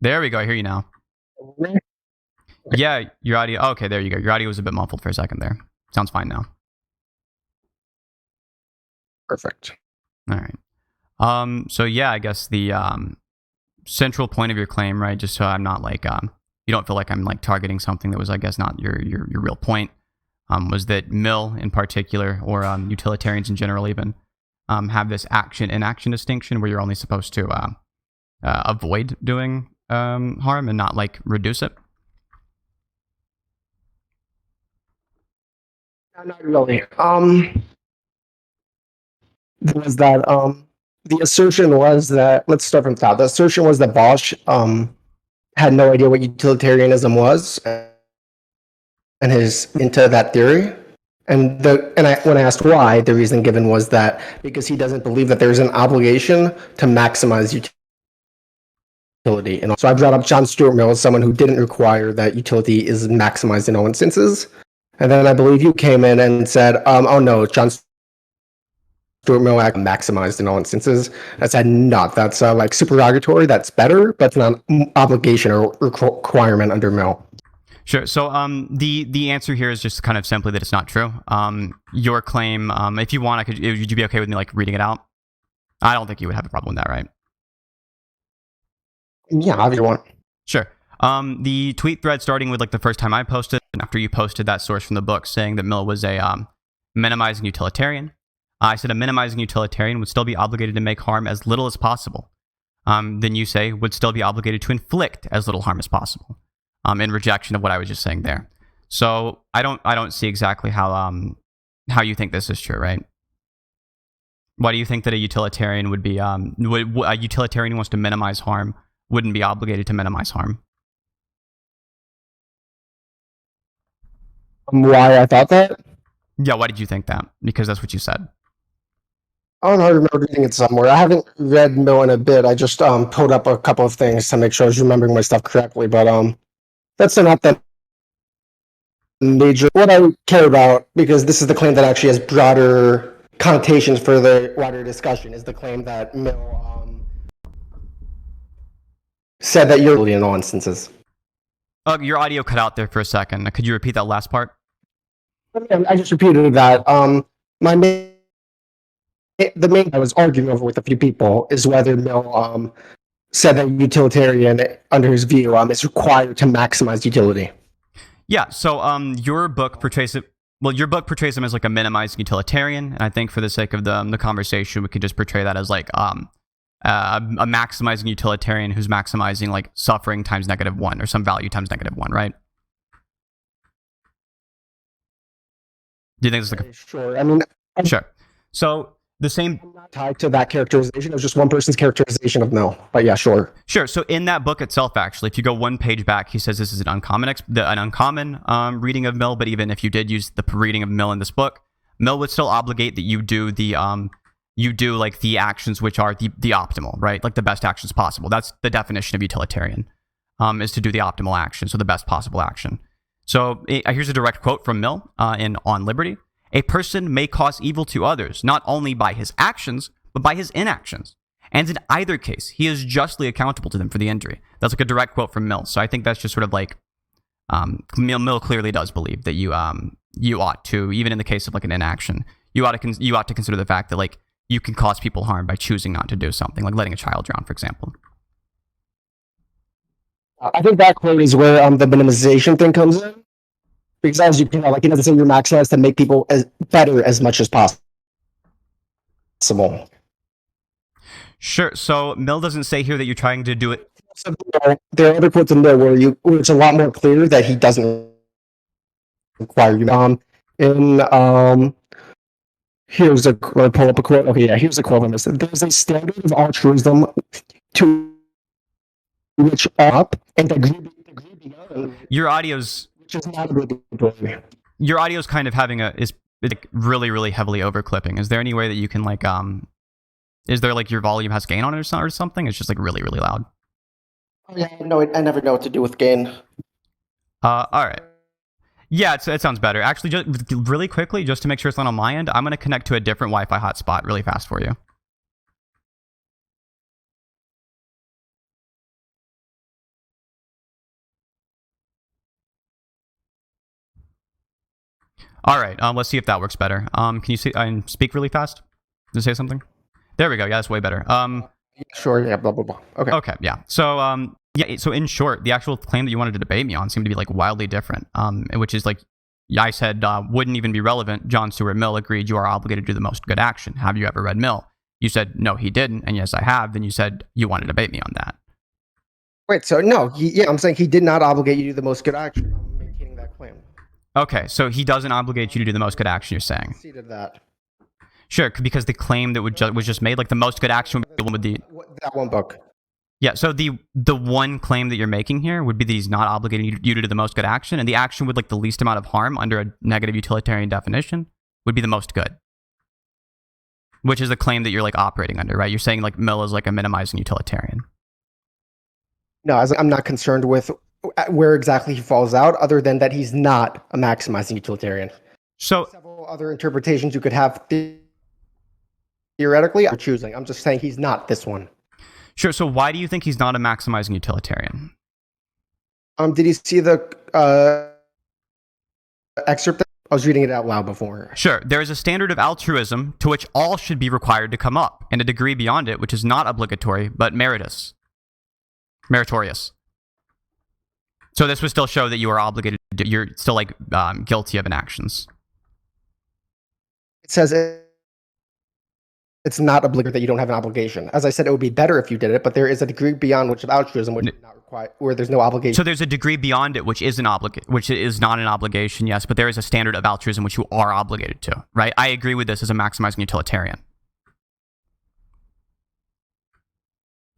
There we go. I hear you now. Yeah, your audio. Oh, okay, there you go. Your audio was a bit muffled for a second there. Sounds fine now. Perfect. All right. So yeah, I guess the central point of your claim, right? Just so I'm not like you don't feel like I'm like targeting something that was, I guess, not your real point. Was that Mill in particular, or utilitarians in general, even have this action-inaction distinction where you're only supposed to avoid doing harm and not like reduce it? No, not really. Was that the assertion was that, let's start from the top. The assertion was that Bosch had no idea what utilitarianism was and his into that theory. When I asked why, the reason given was that because he doesn't believe that there's an obligation to maximize utility. And so I brought up John Stuart Mill as someone who didn't require that utility is maximized in all instances. And then I believe you came in and said, oh no, John Stuart Mill maximized in all instances. I said, no, that's like supererogatory, that's better, but it's not an obligation or requirement under Mill. Sure. So the answer here is just kind of simply that it's not true. Your claim, if you want, would you be okay with me like reading it out? I don't think you would have a problem with that, right? Yeah, if you want. Sure. The tweet thread starting with like the first time I posted, and after you posted that source from the book saying that Mill was a minimizing utilitarian, I said a minimizing utilitarian would still be obligated to make harm as little as possible. Then you say would still be obligated to inflict as little harm as possible. In rejection of what I was just saying there. So I don't see exactly how you think this is true, right? Why do you think that a utilitarian would be a utilitarian who wants to minimize harm wouldn't be obligated to minimize harm? Why I thought that? Yeah, why did you think that? Because that's what you said. I don't know, I remember reading it somewhere. I haven't read Mill in a bit. I just pulled up a couple of things to make sure I was remembering my stuff correctly, but that's not that major. What I care about, because this is the claim that actually has broader connotations for the wider discussion, is the claim that Mill said that you're in all instances. Your audio cut out there for a second. Could you repeat that last part? I just repeated that. The main I was arguing over with a few people is whether Mill said that utilitarian, under his view, is required to maximize utility. Yeah. So your book portrays it. Well, your book portrays him as like a minimizing utilitarian, and I think for the sake of the conversation, we could just portray that as like a maximizing utilitarian who's maximizing like suffering times -1 or some value times -1, right? Do you think this is like a... Sure. I mean, sure. So the same... I'm not tied to that characterization. It was just one person's characterization of Mill. But yeah, sure. Sure. So in that book itself, actually, if you go one page back, he says this is an uncommon reading of Mill. But even if you did use the reading of Mill in this book, Mill would still obligate that you do like the actions which are the optimal, right? Like the best actions possible. That's the definition of utilitarian, is to do the optimal action, so the best possible action. So here's a direct quote from Mill in On Liberty. A person may cause evil to others, not only by his actions, but by his inactions. And in either case, he is justly accountable to them for the injury. That's like a direct quote from Mill. So I think that's just sort of like, Mill clearly does believe that you ought to, even in the case of like an inaction, you ought to consider the fact that like you can cause people harm by choosing not to do something, like letting a child drown, for example. I think that quote is where the minimization thing comes in. Because as you know, like, it doesn't say you're maximized to make people better as much as possible. Sure. So Mill doesn't say here that you're trying to do it. There are other quotes in there where it's a lot more clear that he doesn't require you. Here's let me pull up a quote. Okay, yeah, here's a quote on this. There's a standard of altruism to which up and agree beyond. Your audio's kind of is like really, really heavily overclipping. Is there any way that you can like is there like your volume has gain on it or something? It's just like really, really loud. Oh yeah, no, I never know what to do with gain. All right. Yeah, it sounds better. Actually, just really quickly, just to make sure it's not on my end, I'm going to connect to a different Wi-Fi hotspot really fast for you. All right, let's see if that works better. Can you speak really fast to say something? There we go. Yeah, that's way better. Sure. Yeah. Blah blah blah. Okay. Okay. Yeah. So yeah. So in short, the actual claim that you wanted to debate me on seemed to be like wildly different. Which is like, I said wouldn't even be relevant. John Stuart Mill agreed you are obligated to do the most good action. Have you ever read Mill? You said no, he didn't, and yes, I have. Then you said you want to debate me on that. Wait. So no. I'm saying he did not obligate you to do the most good action. I'm maintaining that claim. Okay, so he doesn't obligate you to do the most good action. You're saying? Conceded that. Sure, because the claim that was just made, like the most good action would be the one with the That one book. yeah. So the one claim that you're making here would be that he's not obligating you to do the most good action, and the action with like the least amount of harm under a negative utilitarian definition would be the most good, which is the claim that you're like operating under, right? You're saying like Mill is like a minimizing utilitarian. No, I'm not concerned with where exactly he falls out, other than that he's not a maximizing utilitarian. So several other interpretations you could have theoretically. I'm choosing. I'm just saying he's not this one. Sure. So why do you think he's not a maximizing utilitarian? Did you see the excerpt? I was reading it out loud before. Sure. There is a standard of altruism to which all should be required to come up, and a degree beyond it which is not obligatory but meritorious. So this would still show that you are obligated to do, you're still like guilty of inactions. It says it's not obligatory that you don't have an obligation. As I said, it would be better if you did it, but there is a degree beyond which of altruism which not require, where there's no obligation. So there's a degree beyond it which is which is not an obligation, yes, but there is a standard of altruism which you are obligated to, right? I agree with this as a maximizing utilitarian.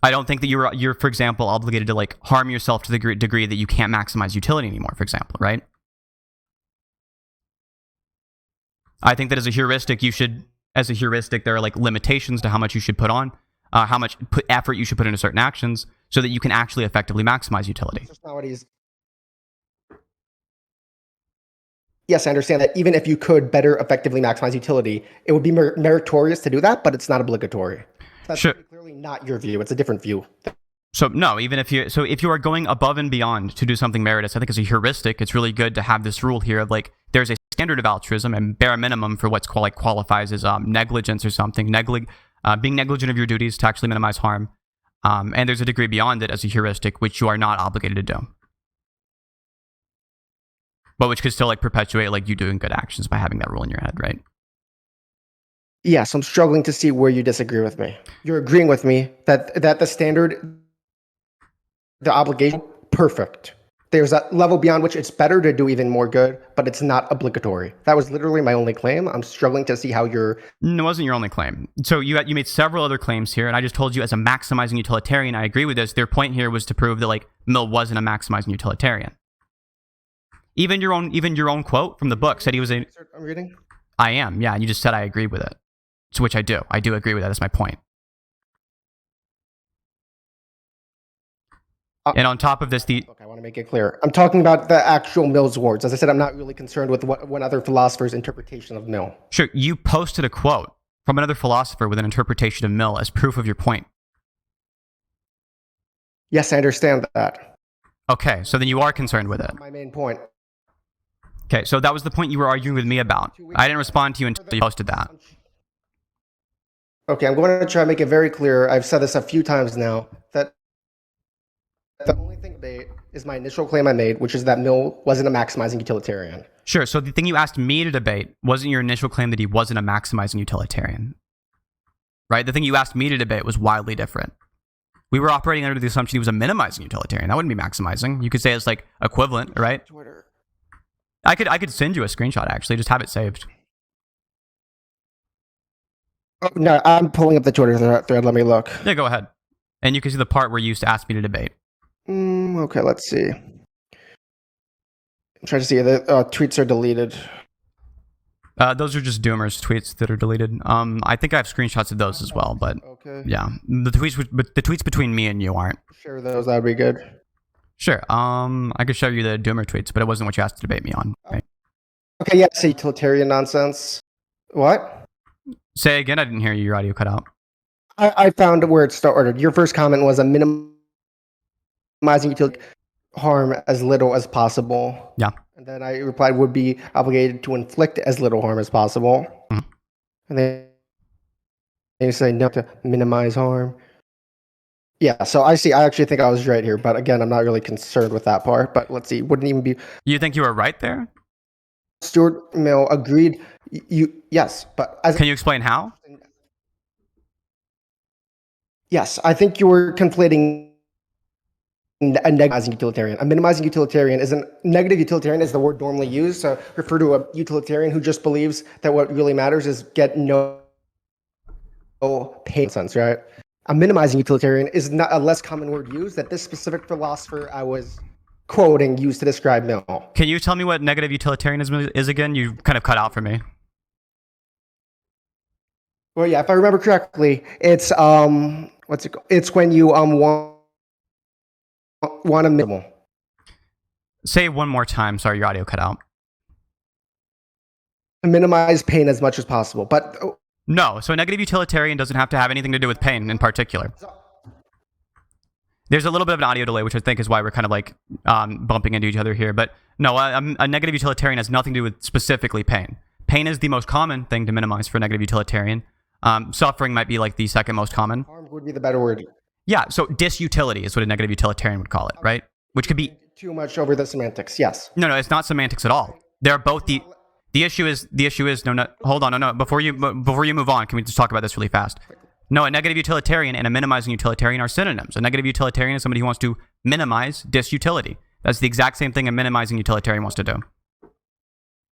I don't think that you're for example obligated to like harm yourself to the degree that you can't maximize utility anymore, for example, right? I think that as a heuristic there are like limitations to how much you should put on, how much effort you should put into certain actions so that you can actually effectively maximize utility. That's not what he's... Yes, I understand that even if you could better effectively maximize utility, it would be meritorious to do that, but it's not obligatory. That's sure. Clearly not your view. It's a different view. So no, if you are going above and beyond to do something meritorious, I think as a heuristic, it's really good to have this rule here of like there's a standard of altruism and bare minimum for what's called like qualifies as negligence or something, being negligent of your duties to actually minimize harm, and there's a degree beyond it as a heuristic which you are not obligated to do, but which could still like perpetuate like you doing good actions by having that rule in your head, right? Yes, I'm struggling to see where you disagree with me. You're agreeing with me that the standard, the obligation, perfect. There's a level beyond which it's better to do even more good, but it's not obligatory. That was literally my only claim. I'm struggling to see how you're... No, it wasn't your only claim. So you made several other claims here, and I just told you as a maximizing utilitarian, I agree with this. Their point here was to prove that like Mill wasn't a maximizing utilitarian. Even your own quote from the book said he was a... I'm reading? I am, yeah, and you just said I agree with it. So which I do. I do agree with that. That's my point. And on top of this, Look, I want to make it clear. I'm talking about the actual Mill's words. As I said, I'm not really concerned with one other philosopher's interpretation of Mill. Sure, you posted a quote from another philosopher with an interpretation of Mill as proof of your point. Yes, I understand that. Okay, so then you are concerned with it. My main point. Okay, so that was the point you were arguing with me about. I didn't respond to you until you posted that. Okay, I'm going to try to make it very clear. I've said this a few times now, that the only thing debate is my initial claim I made, which is that Mill wasn't a maximizing utilitarian. Sure, so the thing you asked me to debate wasn't your initial claim that he wasn't a maximizing utilitarian. Right? The thing you asked me to debate was wildly different. We were operating under the assumption he was a minimizing utilitarian. That wouldn't be maximizing. You could say it's like equivalent, right? Twitter. I could send you a screenshot, actually. Just have it saved. Oh, no, I'm pulling up the Twitter thread. Let me look. Yeah, go ahead. And you can see the part where you used to ask me to debate. Okay, let's see. I'm trying to see. The tweets are deleted. Those are just Doomer's tweets that are deleted. I think I have screenshots of those as well, but okay. Yeah, the tweets between me and you aren't. Share those. That'd be good. Sure. I could show you the Doomer tweets, but it wasn't what you asked to debate me on. Right? Okay, yeah, say utilitarian nonsense. What? Say again. I didn't hear you. Your audio cut out. I found where it started. Your first comment was a minimizing utility. harm as little as possible. Yeah. And then I replied, would be obligated to inflict as little harm as possible. Mhm. And then you say no to minimize harm. Yeah, so I see. I actually think I was right here, but again, I'm not really concerned with that part. But let's see, wouldn't even be. You think you were right there? Stuart Mill agreed. Yes, but as Can you explain how? yes, I think you were conflating a minimizing utilitarian. A minimizing utilitarian is a negative utilitarian is the word normally used to refer to a utilitarian who just believes that what really matters is get no pain sense, right? A minimizing utilitarian is not a less common word used that this specific philosopher I was quoting used to describe Mill. Can you tell me what negative utilitarianism is again? You kind of cut out for me. Well, yeah, if I remember correctly, it's what's it called? It's when you want a minimal. Say it one more time. Sorry, your audio cut out. To minimize pain as much as possible. But No, so a negative utilitarian doesn't have to have anything to do with pain in particular. There's a little bit of an audio delay, which I think is why we're kind of like bumping into each other here. But no, a negative utilitarian has nothing to do with specifically pain. Pain is the most common thing to minimize for a negative utilitarian. Suffering might be like the second most common. Harm would be the better word. Yeah, so disutility is what a negative utilitarian would call it, right? Which could be too much over the semantics. Yes. No, it's not semantics at all. They're both the issue is no, hold on, no. Before you move on, can we just talk about this really fast? No, a negative utilitarian and a minimizing utilitarian are synonyms. A negative utilitarian is somebody who wants to minimize disutility. That's the exact same thing a minimizing utilitarian wants to do.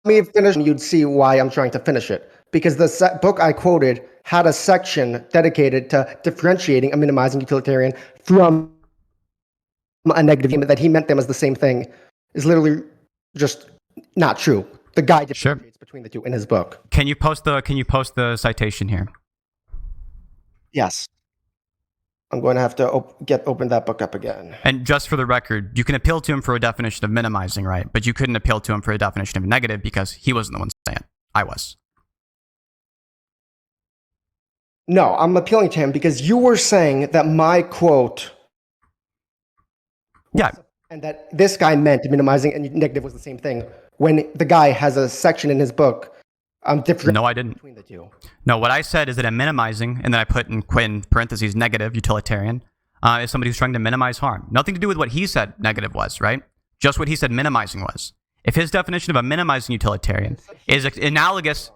Let me finish, and you'd see why I'm trying to finish it. Because the book I quoted had a section dedicated to differentiating a minimizing utilitarian from a negative, that he meant them as the same thing is literally just not true. The guy differentiates between the two in his book. Can you post the citation here? Yes. I'm going to have to open that book up again. And just for the record, you can appeal to him for a definition of minimizing, right? But you couldn't appeal to him for a definition of negative because he wasn't the one saying it. I was. No, I'm appealing to him because you were saying that my quote. Yeah. And that this guy meant minimizing and negative was the same thing. When the guy has a section in his book, different. No, I didn't. Between the two. No, what I said is that I'm minimizing, and then I put in parentheses negative utilitarian, is somebody who's trying to minimize harm. Nothing to do with what he said negative was, right? Just what he said minimizing was. If his definition of a minimizing utilitarian is analogous,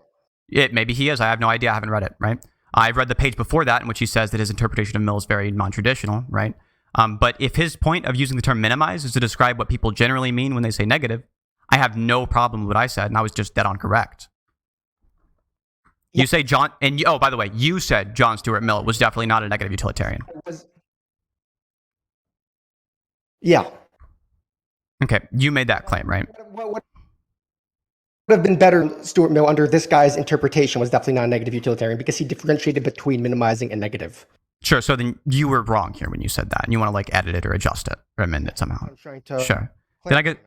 maybe he is. I have no idea. I haven't read it, right? I've read the page before that in which he says that his interpretation of Mill is very non-traditional, right? But if his point of using the term minimize is to describe what people generally mean when they say negative, I have no problem with what I said, and I was just dead on correct. You say John, and by the way, you said John Stuart Mill was definitely not a negative utilitarian. Yeah. Okay, you made that claim, right? What would have been better, Stuart Mill, under this guy's interpretation was definitely not a negative utilitarian because he differentiated between minimizing and negative. Sure, so then you were wrong here when you said that, and you want to like edit it or adjust it or amend it somehow. I'm trying to. Sure. Then I get.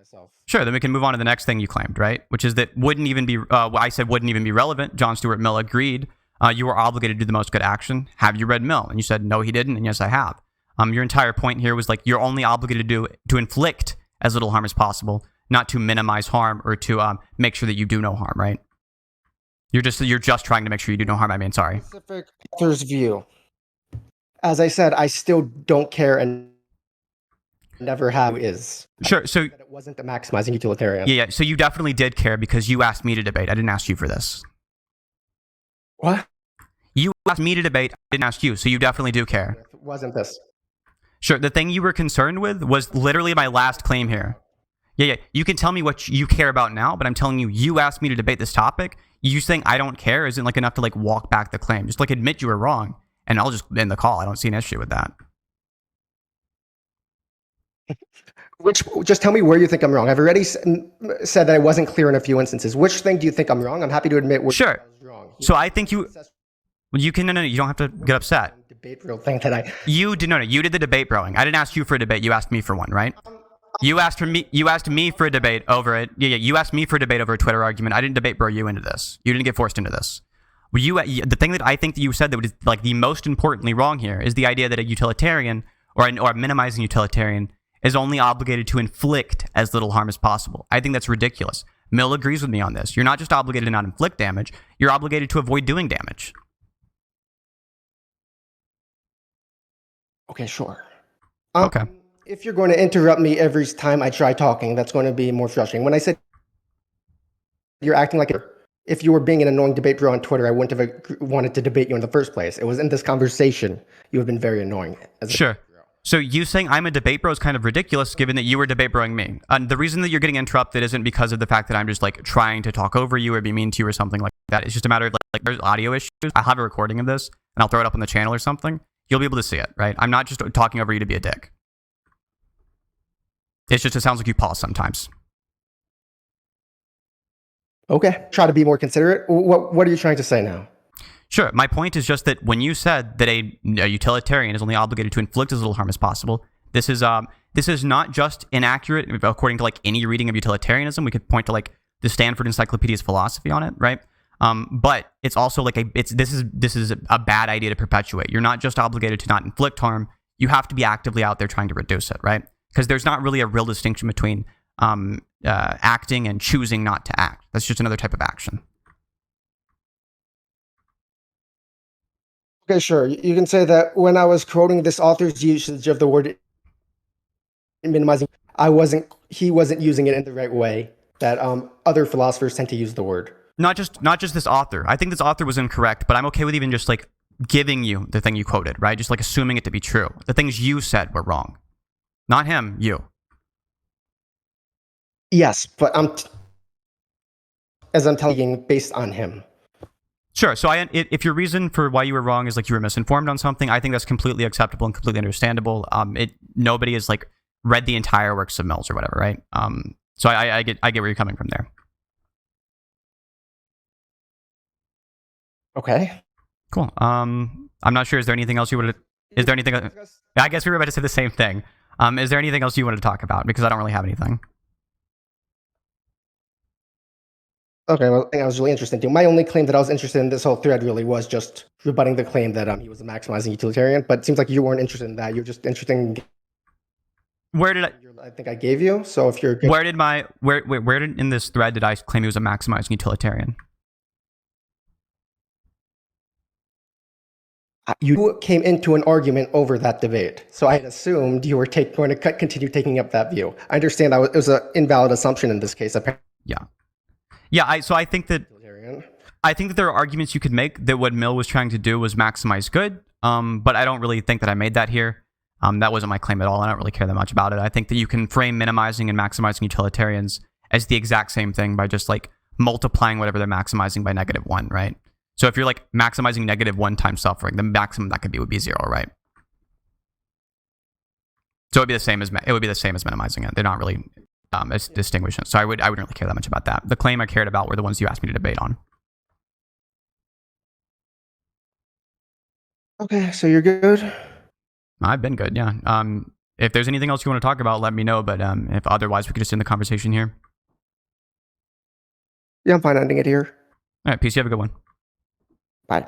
Sure, then we can move on to the next thing you claimed, right? Which is that wouldn't even be, I said wouldn't even be relevant. John Stuart Mill agreed. You were obligated to do the most good action. Have you read Mill? And you said, no, he didn't. And yes, I have. Your entire point here was like, you're only obligated to inflict as little harm as possible, not to minimize harm or to make sure that you do no harm, right? You're just trying to make sure you do no harm. I mean, sorry. Specific author's view. As I said, I still don't care and never have is. Sure. So it wasn't the maximizing utilitarian. Yeah. So you definitely did care because you asked me to debate. I didn't ask you for this. What? You asked me to debate. I didn't ask you. So you definitely do care. It wasn't this. Sure. The thing you were concerned with was literally my last claim here. Yeah. You can tell me what you care about now, but I'm telling you, you asked me to debate this topic. You saying I don't care isn't like enough to like walk back the claim. Just like admit you were wrong, and I'll just end the call. I don't see an issue with that. Just tell me where you think I'm wrong. I've already said that I wasn't clear in a few instances. Which thing do you think I'm wrong? I'm happy to admit where I was wrong. So I think you can no, you don't have to get upset. Debate real thing that I you did you did the debate broing. I didn't ask you for a debate. You asked me for one, right? You asked me for a debate over it. Yeah. You asked me for a debate over a Twitter argument. I didn't debate bro you into this. You didn't get forced into this. The thing that I think that you said that was like the most importantly wrong here is the idea that a utilitarian or a minimizing utilitarian is only obligated to inflict as little harm as possible. I think that's ridiculous. Mill agrees with me on this. You're not just obligated to not inflict damage, you're obligated to avoid doing damage. Okay, sure. Okay. If you're going to interrupt me every time I try talking, that's going to be more frustrating. When I said you're acting like if you were being an annoying debate bro on Twitter, I wouldn't have wanted to debate you in the first place. It was in this conversation you have been very annoying. Sure. So you saying I'm a debate bro is kind of ridiculous, given that you were debate broing me. And the reason that you're getting interrupted isn't because of the fact that I'm just like trying to talk over you or be mean to you or something like that. It's just a matter of like there's audio issues. I'll have a recording of this and I'll throw it up on the channel or something. You'll be able to see it, right? I'm not just talking over you to be a dick. It's just it sounds like you pause sometimes. Okay. Try to be more considerate. What are you trying to say now? Sure. My point is just that when you said that a utilitarian is only obligated to inflict as little harm as possible, this is not just inaccurate according to like any reading of utilitarianism. We could point to like the Stanford Encyclopedia's philosophy on it, right? But it's also like this is a bad idea to perpetuate. You're not just obligated to not inflict harm. You have to be actively out there trying to reduce it, right? Because there's not really a real distinction between acting and choosing not to act. That's just another type of action. Okay, sure. You can say that when I was quoting this author's usage of the word minimizing, he wasn't using it in the right way that other philosophers tend to use the word. Not just this author. I think this author was incorrect, but I'm okay with even just like giving you the thing you quoted, right? Just like assuming it to be true. The things you said were wrong. Not him, you. Yes, but as I'm telling you, based on him. Sure. So if your reason for why you were wrong is like you were misinformed on something, I think that's completely acceptable and completely understandable. Nobody has like read the entire works of Mills or whatever, right? So I get where you're coming from there. Okay. Cool. I'm not sure. Is there anything else you would? Is there anything? I guess we were about to say the same thing. Is there anything else you wanted to talk about? Because I don't really have anything. Okay, well, I think that was really interesting too. My only claim that I was interested in this whole thread really was just rebutting the claim that he was a maximizing utilitarian. But it seems like you weren't interested in that. You're just interested in. Where did I think I gave you. So if you're good, where did in this thread did I claim he was a maximizing utilitarian? You came into an argument over that debate, so I had assumed you were going to continue taking up that view. I understand that it was an invalid assumption in this case. Apparently. Yeah. I think that there are arguments you could make that what Mill was trying to do was maximize good. But I don't really think that I made that here. That wasn't my claim at all. I don't really care that much about it. I think that you can frame minimizing and maximizing utilitarians as the exact same thing by just like multiplying whatever they're maximizing by -1, right? So if you're like maximizing -1 times suffering, the maximum that could be would be 0, right? So it would be the same as minimizing it. They're not really distinguishing. So I wouldn't really care that much about that. The claim I cared about were the ones you asked me to debate on. Okay, so you're good. I've been good, yeah. If there's anything else you want to talk about, let me know. But if otherwise, we could just end the conversation here. Yeah, I'm fine ending it here. All right, peace. You have a good one. Bye.